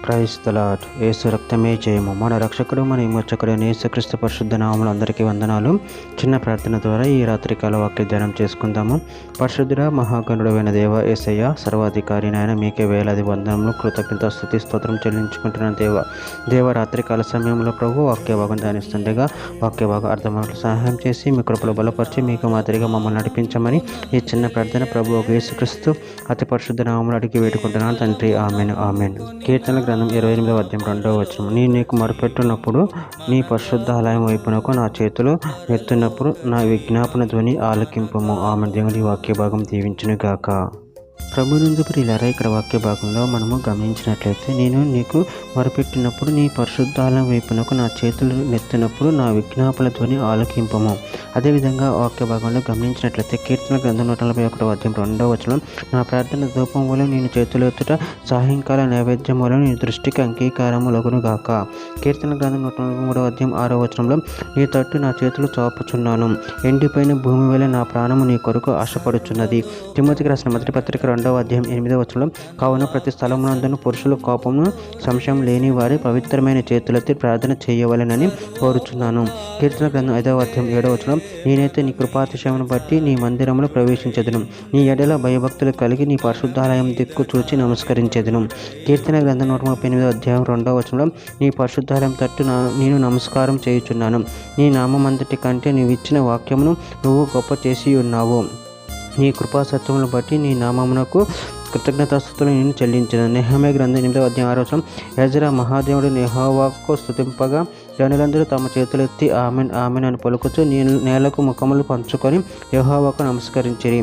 Praise the lord. యేసు రక్తమే జయము. మన రక్షకుడు మన విమోచకుడైన యేసుక్రీస్తు పరిశుద్ధ నామములో అందరికీ వందనాలు. చిన్న ప్రార్థన ద్వారా ఈ రాత్రికాల వాక్య ధ్యానం చేసుకుందాము. పరిశుద్ధుడ మహాగణుడైన దేవ యేసయ్య, సర్వాధికారి నాయన, మీకే వేలాది వందనములు, కృతజ్ఞత స్తుతి స్తోత్రం చెల్లించుకుంటున్నాను దేవ రాత్రికాల సమయంలో ప్రభు వాక్య భాగం ధ్యానిస్తుండగా వాక్య భాగం అర్థమవులకు సహాయం చేసి మీ కృపలో బలపరిచి మీకు మాదిరిగా మమ్మల్ని నడిపించమని ఈ చిన్న ప్రార్థన ప్రభు యేసుక్రీస్తు అతి పరిశుద్ధ నామములో అడిగి వేడుకుంటున్నాను తండ్రి. Amen amen. కీర్తన గ్రంథం 28వ అధ్యాయం 2వ వచనం. నీకు మొరపెట్టున్నప్పుడు నీ పరిశుద్ధ ఆలయం వైపునకు నా చేతులు ఎత్తున్నప్పుడు నా విజ్ఞాపన ధ్వని ఆలకింపుము. ఆమెన్. దేవుని వాక్య భాగం దీవించును గాక. ప్రభు నుండి ప్రియులారా, ఇక్కడ వాక్య భాగంలో మనము గమనించినట్లయితే, నేను నీకు మొరపెట్టినప్పుడు నీ పరిశుద్ధాలయం వైపునకు నా చేతులు నెత్తినప్పుడు నా విజ్ఞాపన ధ్వని ఆలకింపము. అదేవిధంగా వాక్య భాగంలో గమనించినట్లయితే కీర్తన గ్రంథం 141వ అధ్యాయం 2వ వచనం. నా ప్రార్థన ధూపం వల్ల నేను చేతులు ఎత్తుట, సాయంకాల నైవేద్యం వల్ల నేను దృష్టికి అంగీకారములగును గాక. కీర్తన గ్రంథం 143వ అధ్యాయం 6వ వచనంలో, నీ తట్టు నా చేతులు చాపుచున్నాను, ఎండిపోయిన భూమి వల్ల నా ప్రాణము నీ కొరకు ఆశపడుచున్నది. తిమోతికి రాసిన మొదటి పత్రిక 2వ అధ్యాయం 8వ వచనం. కావున ప్రతి స్థలమునందును పురుషులు కోపమును సంశయం లేని వారి పవిత్రమైన చేతులెత్తి ప్రార్థన చేయవలెనని కోరుచున్నాను. కీర్తన గ్రంథం 5వ అధ్యాయం 7వ వచనం. నేనైతే నీ కృపాతిశయమును బట్టి నీ మందిరములో ప్రవేశించెదను, నీ ఎడల భయభక్తులు కలిగి నీ పరిశుద్ధాలయం దిక్కు చూచి నమస్కరించెదను. కీర్తన గ్రంథం 138వ అధ్యాయం 2వ వచనం. నీ పరిశుద్ధాలయం తట్టు నేను నమస్కారం చేయుచున్నాను, నీ నామమంతటి కంటే నీవు ఇచ్చిన వాక్యమును నువ్వు గొప్ప చేసి ఉన్నావు, నీ కృపాసత్వములను బట్టి నీ నామమునకు కృతజ్ఞతాస్తుతులు నేను చెల్లించను. నెహెమీయా గ్రంథం 8వ అధ్యాయం 6వ వచనం. ఎజ్రా మహాదేవుడు యెహోవాకు స్తుతింపగా జనులందరూ తమ చేతులెత్తి ఆమెన్ ఆమెన్ అని పలుకుచు నేలకు ముఖములు పంచుకొని యెహోవాకు నమస్కరించిరి.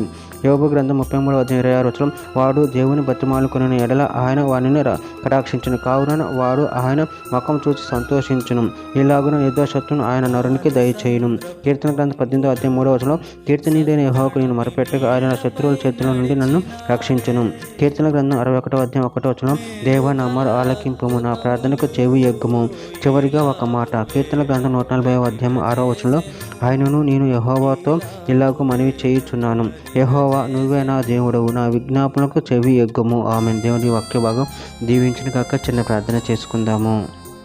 యోబు గ్రంథం 33వ అధ్యాయం 26వ వచనం. వాడు దేవుని బతిమాలుకొనిన ఎడల ఆయన వానిని కటాక్షించును, కావున వాడు ఆయన ముఖం చూసి సంతోషించును, ఇలాగున నిర్దోషత్వం ఆయన నరునికి దయచేయును. కీర్తన గ్రంథం 18వ అధ్యాయం 3వ వచనం. కీర్తనీయుడైన యెహోవాకు నేను మొరపెట్టగా ఆయన నా శత్రువుల చేతుల నుండి నన్ను రక్షించును. కీర్తన గ్రంథం 61వ అధ్యాయం 1వ వచనం. దేవ నా మొర ఆలకింపుము, నా ప్రార్థనకు చెవి ఎగ్గుము. చివరిగా ఒక మాట. కీర్తన గ్రంథం 140వ అధ్యాయం 6వ వచనంలో, ఆయనను నేను యెహోవాతో ఇలాగూ మనవి చేయుచున్నాను, యెహోవా నువ్వే నా దేవుడవు, నా విజ్ఞాపనకు చెవి ఎగ్గుము. ఆమెన్. దేవుని వాక్య భాగం దీవించిన కాక చిన్న ప్రార్థన చేసుకుందాము.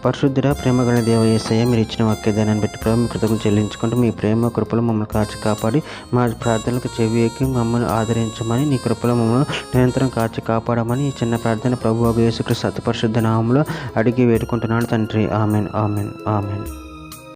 పరిశుద్ధుడ ప్రేమగల దేవ యేసయ్య, మీరు ఇచ్చిన వాక్యదానాన్ని బట్టి ప్రభు మీ కృతజ్ఞతలు చెల్లించుకుంటూ మీ ప్రేమ కృపలు మమ్మల్ని కాచి కాపాడి మా ప్రార్థనలకు చెవి ఎక్కి మమ్మల్ని ఆదరించమని, నీ కృపలో మమ్మల్ని నిరంతరం కాచి కాపాడమని ఈ చిన్న ప్రార్థన ప్రభు యేసుక్రీస్తు అతి పరిశుద్ధ నామములో అడిగి వేడుకుంటున్నాను తండ్రి. Amen amen amen.